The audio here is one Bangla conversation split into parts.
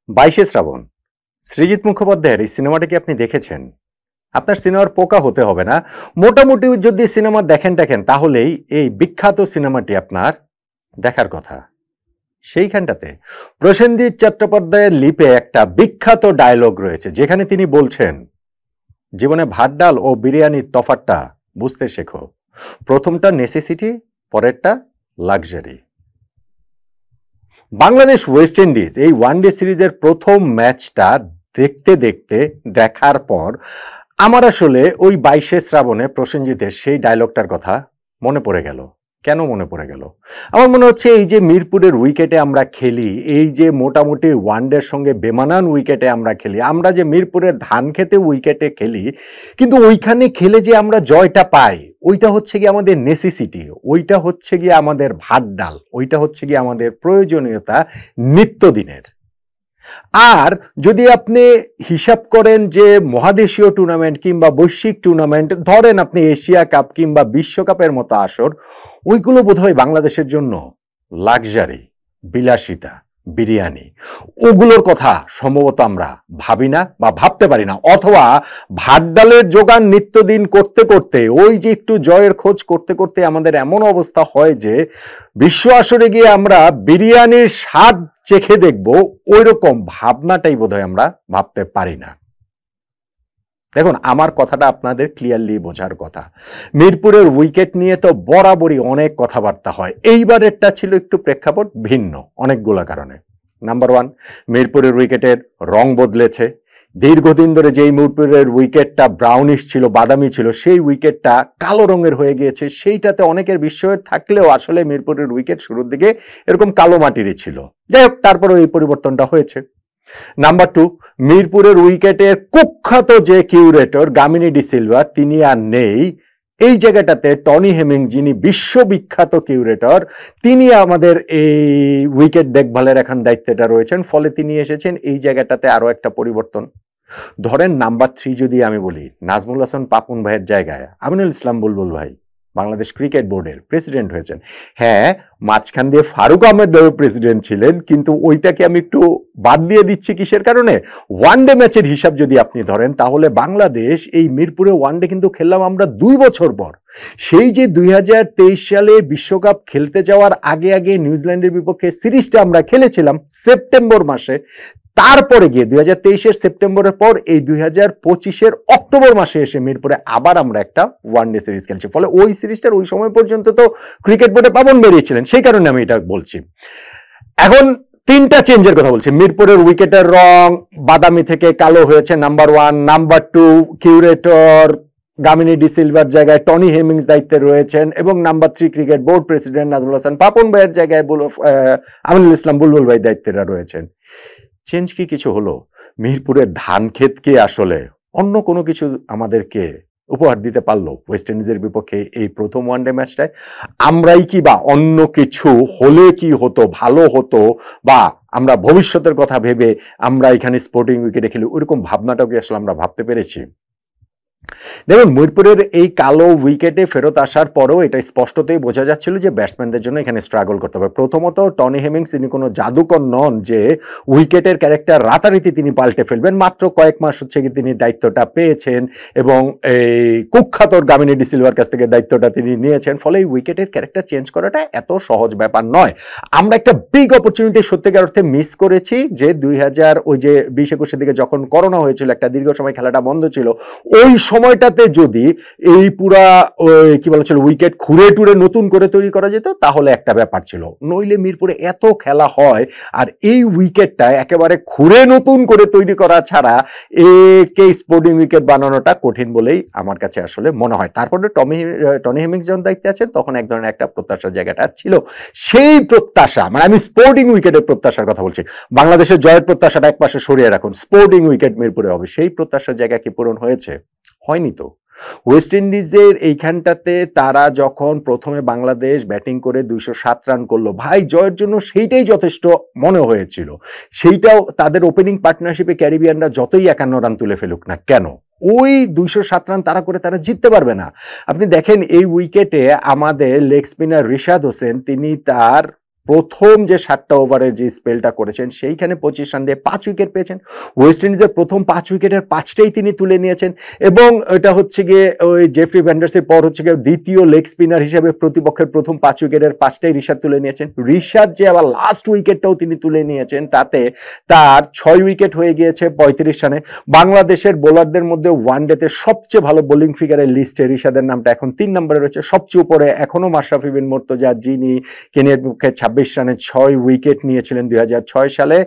বাইশে শ্রাবণ সৃজিত মুখোপাধ্যায়ের এই সিনেমাটা কি আপনি দেখেছেন? আপনার সিনেমার পোকা হতে হবে না, মোটামুটি যদি সিনেমা দেখেন তাহলেই এই বিখ্যাত সিনেমাটি আপনার দেখার কথা। সেইখানটাতে প্রসেনজিৎ চট্টোপাধ্যায়ের লিপে একটা বিখ্যাত ডায়লগ রয়েছে, যেখানে তিনি বলছেন, জীবনে ভাত ডাল ও বিরিয়ানির তফাৎটা বুঝতে শেখো। প্রথমটা নেসেসিটি, পরেরটা লাক্সারি। বাংলাদেশ ওয়েস্ট ইন্ডিজ এই ওয়ানডে সিরিজের প্রথম ম্যাচটা দেখার পর আমার আসলে ওই 22শে শ্রাবণে প্রসেনজিতের সেই ডায়লগটার কথা মনে পড়ে গেল। কেন মনে পড়ে গেল? আমার মনে হচ্ছে এই যে মিরপুরের উইকেটে আমরা খেলি, এই যে মোটামুটি ওয়ানডের সঙ্গে বেমানান উইকেটে আমরা খেলি, আমরা যে মিরপুরের ধান খেতে উইকেটে খেলি, কিন্তু ওইখানে খেলে যে আমরা জয়টা পাই, ওইটা হচ্ছে গিয়ে আমাদের নেসেসিটি, ওইটা হচ্ছে গিয়ে আমাদের ভাত ডাল, ওইটা হচ্ছে গিয়ে আমাদের প্রয়োজনীয়তা নিত্যদিনের। আর যদি আপনি হিসাব করেন যে মহাদেশীয় টুর্নামেন্ট কিংবা বৈশ্বিক টুর্নামেন্ট, ধরেন আপনি এশিয়া কাপ কিংবা বিশ্বকাপের মতো আসর, ওইগুলো বোধহয় বাংলাদেশের জন্য লাক্সারি, বিলাসিতা, বিরিয়ানি, ওগুলোর কথা সম্ভবত আমরা ভাবি না বা ভাবতে পারি না। অথবা ভাত ডালের জোগান নিত্যদিন করতে করতে, ওই যে একটু জয়ের খোঁজ করতে করতে আমাদের এমন অবস্থা হয় যে বিশ্ব আসরে গিয়ে আমরা বিরিয়ানির স্বাদ চেখে দেখব, ওই রকম ভাবনাটাই বোধহয় আমরা ভাবতে পারি না। দেখুন, আমার কথাটা আপনাদের ক্লিয়ারলি বোঝার কথা। মিরপুরের উইকেট নিয়ে তো বরাবরই অনেক কথাবার্তা হয়, এইবারেরটা ছিল একটু প্রেক্ষাপট ভিন্ন অনেকগুলো কারণে। নাম্বার ওয়ান, মিরপুরের উইকেটের রং বদলেছে। দীর্ঘদিন ধরে যেই মিরপুরের উইকেটটা ব্রাউনিশ ছিল, বাদামি ছিল, সেই উইকেটটা কালো রঙের হয়ে গিয়েছে। সেইটাতে অনেকের বিস্ময় থাকলেও আসলে মিরপুরের উইকেট শুরুর দিকে এরকম কালো মাটিরই ছিল। যাই হোক, তারপরে এই পরিবর্তনটা হয়েছে। নাম্বার টু, মিরপুরের উইকেটের কুখ্যাত যে কিউরেটর গামিনী ডি সিলভা, তিনি আর নেই। এই জায়গাটাতে টনি হেমিং, যিনি বিশ্ববিখ্যাত কিউরেটর, তিনি আমাদের এই উইকেট দেখভালের এখন দায়িত্বটা রয়েছেন, ফলে তিনি এসেছেন। এই জায়গাটাতে আরো একটা পরিবর্তন। ধরেন নাম্বার থ্রি যদি আমি বলি, নাজমুল হাসান পাপন ভাইয়ের জায়গায় আমিনুল ইসলাম বুলবুল ভাই বাংলাদেশ ক্রিকেট বোর্ডের প্রেসিডেন্ট হয়েছেন। হ্যাঁ, মাঝখান দিয়ে ফারুক আহমেদ ভাইও প্রেসিডেন্ট ছিলেন, কিন্তু ওইটাকে আমি একটু বাদ দিয়ে দিচ্ছি। কিসের কারণে? ওয়ানডে ম্যাচের হিসাব যদি আপনি ধরেন, তাহলে বাংলাদেশ এই মিরপুরে ওয়ানডে কিন্তু খেললাম আমরা 2 বছর পর। সেই যে 2023 সালে বিশ্বকাপ খেলতে যাওয়ার আগে আগে নিউজিল্যান্ডের বিপক্ষে সিরিজটা আমরা খেলেছিলাম সেপ্টেম্বর মাসে, তারপরে গিয়ে 2023-এর সেপ্টেম্বরের পর এই 2025-এর অক্টোবর মাসে এসে মিরপুরে আবার আমরা একটা ওয়ানডে সিরিজ খেলছি। ফলে ওই সিরিজটার ওই সময় পর্যন্ত তো ক্রিকেট বোর্ডে পাবন বেরিয়েছিলেন, সেই কারণে আমি এটা বলছি। এখন 3টা চেঞ্জের কথা বলছি। মিরপুরের উইকেটের রং বাদামি থেকে কালো হয়েছে, number one. Number two, curator Gamini de Silva জায়গায় টনি হেমিংস দায়িত্বে রয়েছেন, এবং number three, cricket board president Nazmul Hasan Papon ভাইয়ের জায়গায় আমিনুল ইসলাম বুলবুল ভাই দায়িত্বেরা রয়েছেন। চেঞ্জ কি কিছু হলো? মিরপুরের ধান ক্ষেত কি আসলে অন্য কোনো কিছু আমাদেরকে উপহার দিতে পারলো ওয়েস্ট ইন্ডিজের বিপক্ষে এই প্রথম ওয়ানডে ম্যাচটায়? আমরাই কি বা অন্য কিছু হলে কি হতো, ভালো হতো, বা আমরা ভবিষ্যতের কথা ভেবে আমরা এখানে স্পোর্টিং উইকেটে খেলি, ওইরকম ভাবনাটাও কি আসলে আমরা ভাবতে পেরেছি? দেখুন, মিরপুরের এই কালো উইকেটে ফেরত আসার পরেও এটা স্পষ্টতই বোঝা যাচ্ছিল যে ব্যাটসম্যানদের জন্য এখানে স্ট্রাগল করতে হবে। প্রথমত, টনি হেমিংস তিনি কোনো জাদুকর নন যে উইকেটের ক্যারেক্টার রাতারাতি তিনি পাল্টে ফেলবেন। মাত্র কয়েক মাস হচ্ছে কি তিনি দায়িত্বটা পেয়েছেন, এবং এই কুখ্যাত গামিনী ডি সিলভার কাছ থেকে দায়িত্বটা তিনি নিয়েছেন। ফলে এই উইকেটের ক্যারেক্টার চেঞ্জ করাটা এত সহজ ব্যাপার নয়। আমরা একটা বিগ অপরচুনিটি সত্যিকার অর্থে মিস করেছি, যে 2020-21-এর দিকে যখন করোনা হয়েছিল, একটা দীর্ঘ সময় খেলাটা বন্ধ ছিল, ওই সময়টাতে যদি এই পুরা কি বলা ছিল উইকেট খুঁড়ে টুড়ে নতুন করে তৈরি করা যেত, তাহলে একটা ব্যাপার ছিল। নইলে মিরপুরে এত খেলা হয়, আর এই উইকেটটা একেবারে খুঁড়ে নতুন করে তৈরি করা ছাড়া একে স্পোর্টিং উইকেট বানানোটা কঠিন বলেই আমার কাছে আসলে মনে হয়। তারপরে টনি হেমিংস যখন দায়িত্বে আছেন, তখন এক ধরনের একটা প্রত্যাশার জায়গাটা ছিল। সেই প্রত্যাশা, মানে আমি স্পোর্টিং উইকেটের প্রত্যাশার কথা বলছি, বাংলাদেশের জয়ের প্রত্যাশাটা এক পাশে সরিয়ে রাখুন, স্পোর্টিং উইকেট মিরপুরে হবে, সেই প্রত্যাশার জায়গা কি পূরণ হয়েছে? হয়নি তো। ওয়েস্ট ইন্ডিজের এইখানটাতে তারা যখন প্রথমে বাংলাদেশ ব্যাটিং করে 207 রান করলো, ভাই জয়ের জন্য সেইটাই যথেষ্ট মনে হয়েছিল। সেইটাও তাদের ওপেনিং পার্টনারশিপে ক্যারিবিয়ানরা যতই 51 রান তুলে ফেলুক না কেন, ওই 207 রান তারা করে তারা জিততে পারবে না। আপনি দেখেন, এই উইকেটে আমাদের লেগ স্পিনার রিশাদ হোসেন, তিনি তার প্রথম যে 7টা ওভারের যে স্পেলটা করেছেন সেইখানে 25 রান দিয়ে 5 উইকেট পেয়েছেন। ওয়েস্ট ইন্ডিজের প্রথম 5 উইকেটের 5টাই তিনি তুলে নিয়েছেন এবং এটা হচ্ছে গিয়ে ওই জেফ্রি ভ্যান্ডার্সের পর হচ্ছে গিয়ে দ্বিতীয় লেগ স্পিনার হিসেবে প্রতিপক্ষের প্রথম 5 উইকেটের 5টাই ঋষাদ তুলে নিয়েছেন। ঋষাদ যে আবার লাস্ট উইকেটটাও তিনি তুলে নিয়েছেন, তাতে তার 6 উইকেট হয়ে গিয়েছে 35 রানে। বাংলাদেশের বোলারদের মধ্যে ওয়ানডেতে সবচেয়ে ভালো বোলিং ফিগারের লিস্টে ঋষাদের নামটা এখন 3 নম্বরে রয়েছে। সবচেয়ে উপরে এখনো মাশরাফি বিন মুর্তজা, যিনি কেনিয়ার বিপক্ষে 26 রানে 6 উইকেট নিয়েছিলেন 2006 সালে।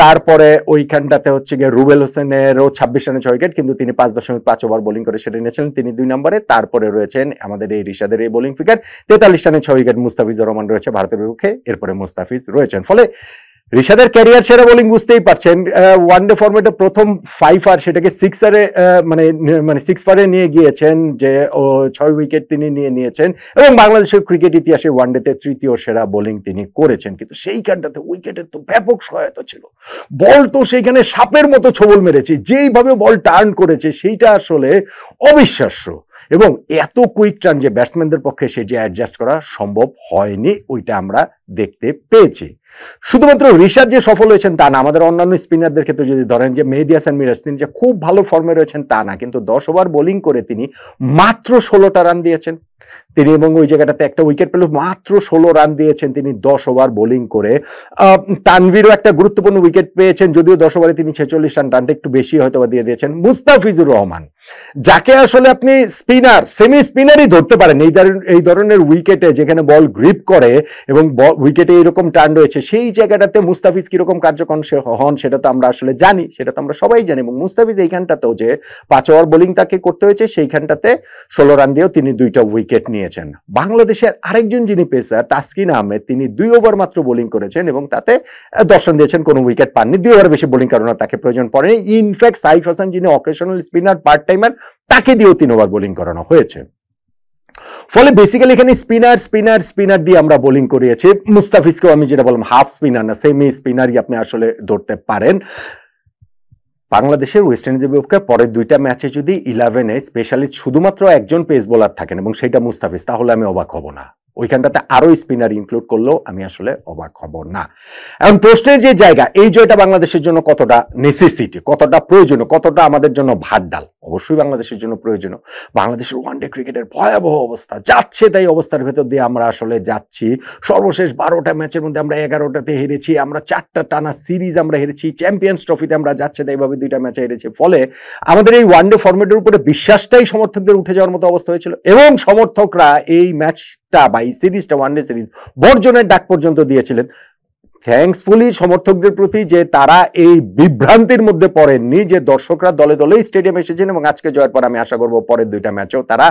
তারপরে ওইখানটাতে হচ্ছে গিয়ে রুবেল হোসেনেরও 26 রানে 6 উইকেট, কিন্তু তিনি 5.5 ওভার বোলিং করে সেটা নিয়েছিলেন, তিনি 2 নম্বরে। তারপরে রয়েছেন আমাদের এই ঋষাদের এই বোলিং ফিগার 43 রানে 6 উইকেট। মুস্তাফিজুর রহমান রয়েছে ভারতের বিপক্ষে, এরপরে মুস্তাফিজ রয়েছেন। ফলে ঋষাদের ক্যারিয়ার সেরা বোলিং বুঝতেই পারছেন। ওয়ানডে ফরম্যাটে প্রথম 5 আর সেটাকে 6 মানে 6 পারে নিয়ে গিয়েছেন, যে 6 উইকেট তিনি নিয়েছেন এবং বাংলাদেশের ক্রিকেট ইতিহাসে ওয়ানডেতে তৃতীয় সেরা বোলিং তিনি করেছেন। কিন্তু সেইখানটাতে উইকেটের তো ব্যাপক সহায়তা ছিল, বল তো সেইখানে সাপের মতো ছোবল মেরেছে, যেইভাবে বল টার্ন করেছে সেইটা আসলে অবিশ্বাস্য। এবং এত কুইক টার্ন যে ব্যাটসম্যানদের পক্ষে সেটি অ্যাডজাস্ট করা সম্ভব হয়নি, ওইটা আমরা দেখতে পেয়েছি। শুধুমাত্র ঋষাদ যে সফল হয়েছেন তা না, আমাদের অন্যান্য স্পিনারদের ক্ষেত্রে যদি ধরেন যে মেহেদী হাসান মিরাজ, তিনি যে খুব ভালো ফর্মে রয়েছেন তা না, কিন্তু 10 ওভার বোলিং করে তিনি মাত্র 16টা রান দিয়েছেন তিনি, এবং ওই জায়গাটাতে একটা উইকেট পেল, মাত্র 16 রান দিয়েছেন তিনি 10 ওভার বোলিং করে। তানভীরও একটা গুরুত্বপূর্ণ উইকেট পেয়েছেন, যদিও 10 ওভারে তিনি 46 রান, রানটা একটু বেশি হয়তো দিয়ে দিয়েছেন। মুস্তাফিজুর রহমান, যাকে আসলে আপনি স্পিনার সেমি স্পিনারই ধরতে পারেন এই ধরনের উইকেটে, যেখানে বল গ্রিপ করে এবং উইকেটে এরকম টার্ন রয়েছে, সেই জায়গাটাতে মুস্তাফিজ কিরকম কার্যকর হন সেটা তো আমরা আসলে জানি, সেটা তো আমরা সবাই জানি। এবং মুস্তাফিজ এইখানটাতেও যে 5 ওভার বোলিং তাকে করতে হয়েছে, সেইখানটাতে 16 রান দিয়েও তিনি 2টা উইকেট নিয়েছেন। বাংলাদেশের আরেকজন যিনি পেসার তাসকিন আহমেদ, তিনি 2 ওভার মাত্র বোলিং করেছেন এবং তাতে 10 রান দিয়েছেন, কোনো উইকেট পাননি। 2 ওভার বেশি বোলিং করার তাকে প্রয়োজন পড়েনি। ইনফ্যাক্ট সাইফ হাসান, যিনি অকেশনাল স্পিনার, পার্ট টাইমার, তাকে দিয়েও 3 ওভার বোলিং করানো হয়েছে। ফলে বেসিক্যালি এখানে স্পিনার দিয়ে আমরা বোলিং করিয়েছি। মুস্তাফিজকেও আমি যেটা বললাম, হাফ স্পিনার না, সেমি স্পিনারই আপনি আসলে ধরতে পারেন। বাংলাদেশের ওয়েস্ট ইন্ডিজের বিপক্ষে পরের 2টা ম্যাচে যদি 11-এ স্পেশালি শুধুমাত্র একজন পেস বোলার থাকেন এবং সেটা মুস্তাফিজ, তাহলে আমি অবাক হব না। ওইখানটাতে আরো স্পিনার ইনক্লুড করলেও আমি আসলে অবাক হব না। এখন প্রশ্নের যে জায়গা, এই জয়টা বাংলাদেশের জন্য কতটা নেসেসিটি, কতটা প্রয়োজনীয়, কতটা আমাদের জন্য ভাত ডাল, অবশ্যই বাংলাদেশের জন্য প্রয়োজনীয়। বাংলাদেশের ওয়ানডে ক্রিকেটের ভয়াবহ অবস্থা যাচ্ছে, তাই অবস্থার ভেতর দিয়ে আমরা আসলে যাচ্ছি। সর্বশেষ 12টা ম্যাচের মধ্যে আমরা 11টাতে হেরেছি, আমরা 4টা টানা সিরিজ আমরা হেরেছি, চ্যাম্পিয়ন্স ট্রফিতে আমরা যাচ্ছে তাই এইভাবে 2টা ম্যাচে হেরেছি। ফলে আমাদের এই ওয়ানডে ফরম্যাটের উপরে বিশ্বাসটাই সমর্থকদের উঠে যাওয়ার মতো অবস্থা হয়েছিল এবং সমর্থকরা এই ম্যাচটা বা এই সিরিজটা, ওয়ানডে সিরিজ বর্জনের ডাক পর্যন্ত দিয়েছিলেন। থ্যাঙ্কসফুলি সমর্থকদের প্রতি যে তারা এই বিভ্রান্তির মধ্যে পড়েননি, যে দর্শকরা দলে দলে স্টেডিয়ামে এসেছেন এবং আজকে জয়ের পর আমি আশা করব পরের 2টা ম্যাচেও তারা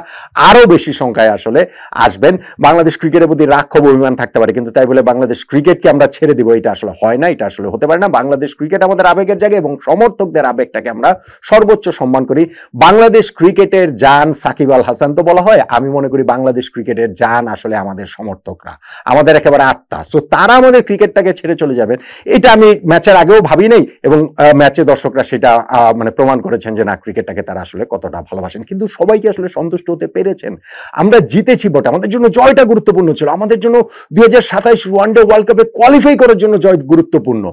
আরো বেশি সংখ্যায় আসলে আসবেন। বাংলাদেশ ক্রিকেটের প্রতি রাগ ক্ষোভ অভিমান থাকতে পারে, কিন্তু তাই বলে বাংলাদেশ ক্রিকেটকে আমরা ছেড়ে দিব, এটা আসলে হয় না, এটা আসলে হতে পারে না। বাংলাদেশ ক্রিকেট আমাদের আবেগের জায়গা এবং সমর্থকদের আবেগটাকে আমরা সর্বোচ্চ সম্মান করি। বাংলাদেশ ক্রিকেটের জান সাকিব আল হাসান তো বলা হয়, আমি মনে করি বাংলাদেশ ক্রিকেটের জান আসলে আমাদের সমর্থকরা, আমাদের একেবারে আত্মা। সো তারা আমাদের ক্রিকেটটাকে ছেড়ে চলে যাবেন, এটা আমি ম্যাচের আগেও ভাবি নাই এবং ম্যাচে দর্শকরা সেটা মানে প্রমাণ করেছেন যে না, ক্রিকেটটাকে তারা আসলে কতটা ভালোবাসেন। কিন্তু সবাইকে আসলে সন্তুষ্ট হতে পেরেছেন। আমরা জিতেছি বটে, আমাদের জন্য জয়টা গুরুত্বপূর্ণ ছিল, আমাদের জন্য 2027 ওয়ানডে ওয়ার্ল্ড কাপে কোয়ালিফাই করার জন্য জয় গুরুত্বপূর্ণ,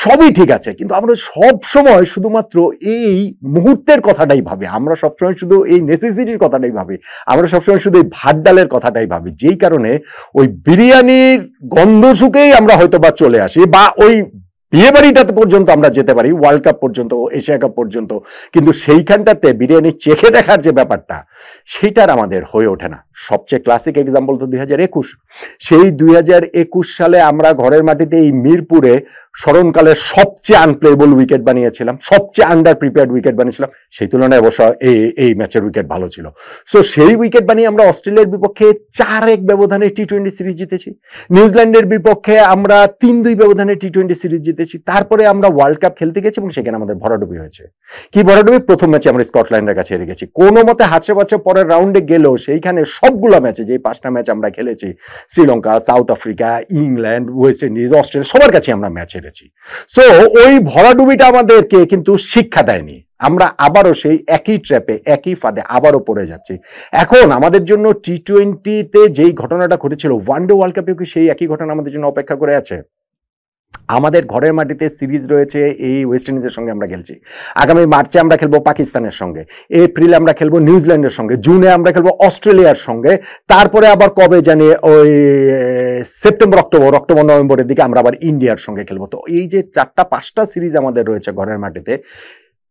সবই ঠিক আছে। কিন্তু আমরা সব সময় শুধুমাত্র এই মুহূর্তের কথাটাই ভাবি, আমরা সবসময় শুধু এই নেসেসিটির কথাটাই ভাবি, আমরা সবসময় শুধু এই ভাত ডালের কথাটাই ভাবি, যেই কারণে ওই বিরিয়ানির গন্ধ শুকেই আমরা হয়তো বা চলে আসি, বা ওই বিয়ে বাড়িটাতে পর্যন্ত আমরা যেতে পারি, ওয়ার্ল্ড কাপ পর্যন্ত, এশিয়া কাপ পর্যন্ত, কিন্তু সেইখানটাতে বিরিয়ানি চেখে দেখার যে ব্যাপারটা, সেইটার আমাদের হয়ে ওঠে না। সবচেয়ে ক্লাসিক এক্সাম্পল তো 2021, সেই 2021 সালে আমরা ঘরের মাটিতে এই মিরপুরে স্মরণকালের সবচেয়ে আনপ্লেয়েবল উইকেট বানিয়েছিলাম, সবচেয়ে আন্ডার প্রিপেয়ার্ড উইকেট বানিয়েছিলাম। সেই তুলনায় অবশ্য এই ম্যাচের উইকেট ভালো ছিল। সো সেই উইকেট বানিয়ে আমরা অস্ট্রেলিয়ার বিপক্ষে 4-1 ব্যবধানে টি-20 সিরিজ জিতেছি, নিউজিল্যান্ডের বিপক্ষে আমরা 3-2 ব্যবধানে টি-20 সিরিজ জিতেছি। তারপরে আমরা ওয়ার্ল্ড কাপ খেলতে গেছি এবং সেখানে আমাদের ভরাডুবি হয়েছে। কি ভরাডুবি? প্রথম ম্যাচে আমরা স্কটল্যান্ডের কাছে হেরে গেছি, কোনো মতে হাসে বাঁচে পরের রাউন্ডে গেলেও সেইখানে সবগুলো ম্যাচে, যে 5টা ম্যাচ আমরা খেলেছি, Sri Lanka, south Africa, England, West Indies, Australia, সবার কাছে আমরা ম্যাচ হেরেছি। সো ওই ভরাডুবিটা আমাদেরকে কিন্তু শিক্ষা দেয়নি, আমরা আবারও সেই একই ট্র্যাপে, একই ফাঁদে আবারও পড়ে যাচ্ছি। এখন আমাদের জন্য টি-20-তে যেই ঘটনাটা ঘটেছিল, ওয়ানডে ওয়ার্ল্ড কাপেও কি সেই একই ঘটনা আমাদের জন্য অপেক্ষা করে আছে? আমাদের ঘরের মাটিতে সিরিজ রয়েছে, এই ওয়েস্ট ইন্ডিজের সঙ্গে আমরা খেলছি। আগামী মার্চে আমরা খেলবো পাকিস্তানের সঙ্গে, এপ্রিলে আমরা খেলবো নিউজিল্যান্ডের সঙ্গে, জুনে আমরা খেলবো অস্ট্রেলিয়ার সঙ্গে, তারপরে আবার কবে জানি ওই সেপ্টেম্বর অক্টোবর নভেম্বরের দিকে আমরা আবার ইন্ডিয়ার সঙ্গে খেলবো। তো এই যে 4-5টা সিরিজ আমাদের রয়েছে ঘরের মাটিতে,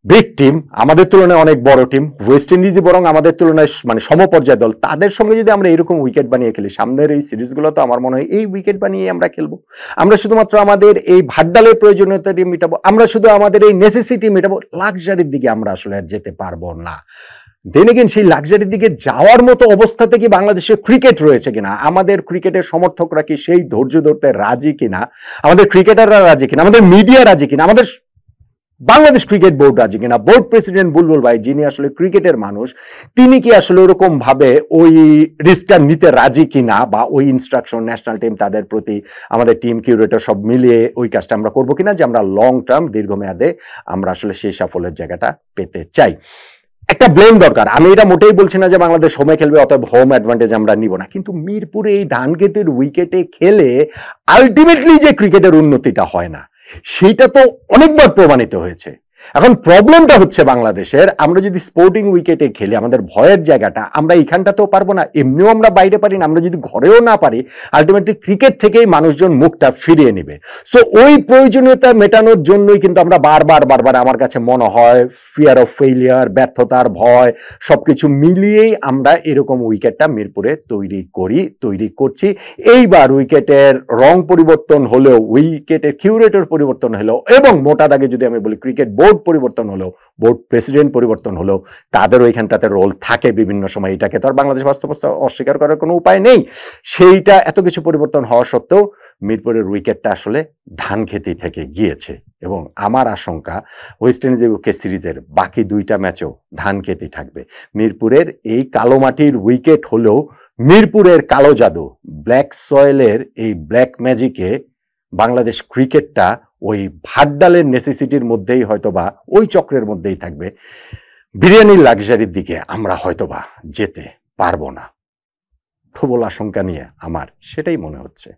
বিগ টিম, আমাদের তুলনায় অনেক বড় টিম, ওয়েস্ট ইন্ডিজই বরং আমাদের তুলনায় মানে সমপর্যায় দল, তাদের সঙ্গে যদি আমরা এরকম উইকেট বানিয়ে খেলি, সামনের এই সিরিজগুলো তো আমার মনে হয় এই উইকেট বানিয়ে আমরা খেলবো। আমরা শুধুমাত্র আমাদের এই ভাড্ডালের প্রয়োজনীয়তাটি মেটাবো, আমরা শুধু আমাদের এই নেসেসিটি মেটাবো, লাক্সারির দিকে আমরা আসলে আর যেতে পারবো না। দেন এগেইন সেই লাক্সারির দিকে যাওয়ার মতো অবস্থাতে কি বাংলাদেশের ক্রিকেট রয়েছে কিনা, আমাদের ক্রিকেটের সমর্থকরা কি সেই ধৈর্য ধরতে রাজি কিনা, আমাদের ক্রিকেটাররা রাজি কিনা, আমাদের মিডিয়া রাজি কিনা, আমাদের বাংলাদেশ ক্রিকেট বোর্ড রাজি কিনা, বোর্ড প্রেসিডেন্ট বুলবুল ভাই যিনি আসলে ক্রিকেটের মানুষ, তিনি কি আসলে ওরকম ভাবে ওই রিস্কটা নিতে রাজি কিনা, বা ওই ইনস্ট্রাকশন ন্যাশনাল টিম তাদের প্রতি, আমাদের টিম কিউরেটর সব মিলিয়ে ওই কাজটা আমরা করবো কিনা, যে আমরা লং টার্ম দীর্ঘমেয়াদে আমরা আসলে সেই সাফল্যের জায়গাটা পেতে চাই। একটা ব্লেম দরকার, আমি এটা মোটেই বলছি না যে বাংলাদেশ হোমে খেলবে অতএব হোম অ্যাডভান্টেজ আমরা নিব না, কিন্তু মিরপুরে এই ধানক্ষেতের উইকেটে খেলে আলটিমেটলি যে ক্রিকেটের উন্নতিটা হয় না, সেইটা তো অনেকবার প্রমাণিত হয়েছে। এখন প্রবলেমটা হচ্ছে বাংলাদেশের, আমরা যদি স্পোর্টিং উইকেটে খেলি, আমাদের ভয়ের জায়গাটা আমরা এখানটাতেও পারবো না, এমনিও আমরা বাইরে পারি না, আমরা যদি ঘরেও না পারি, আলটিমেটলি ক্রিকেট থেকেই মানুষজন মুখটা ফিরিয়ে নেবে। সো ওই প্রয়োজনীয়তা মেটানোর জন্যই কিন্তু আমরা বারবার আমার কাছে মনে হয় ফিয়ার অফ ফেইলিয়ার, ব্যর্থতার ভয়, সবকিছু মিলিয়েই আমরা এরকম উইকেটটা মিরপুরে তৈরি করছি। এইবার উইকেটের রং পরিবর্তন হলেও, উইকেটের কিউরেটর পরিবর্তন হলেও, এবং মোটা দাগে যদি আমি বলি ক্রিকেট বোর্ড পরিবর্তন হলেও, বোর্ড প্রেসিডেন্ট পরিবর্তন হলেও, তাদের ওইখানটাতে রোল থাকে বিভিন্ন সময়, এটাকে তো আর বাংলাদেশ বাস্তবতা অস্বীকার করার কোনো উপায় নেই। সেইটা এত কিছু পরিবর্তন হওয়া সত্ত্বেও মিরপুরের উইকেটটা আসলে ধানক্ষেতেই থেকে গিয়েছে, এবং আমার আশঙ্কা ওয়েস্ট ইন্ডিজের সিরিজের বাকি 2টা ম্যাচেও ধানক্ষেতেই থাকবে। মিরপুরের এই কালো মাটির উইকেট হলেও মিরপুরের কালো জাদু, ব্ল্যাক সয়েলের এই ব্ল্যাক ম্যাজিকে বাংলাদেশ ক্রিকেটটা ওই ভাড্ডালের নেসেসিটির মধ্যেই হয়তোবা, ওই চক্রের মধ্যেই থাকবে, বিরিয়ানির লাক্সারির দিকে আমরা হয়তোবা যেতে পারবো না। প্রবল আশঙ্কা নিয়ে আমার সেটাই মনে হচ্ছে।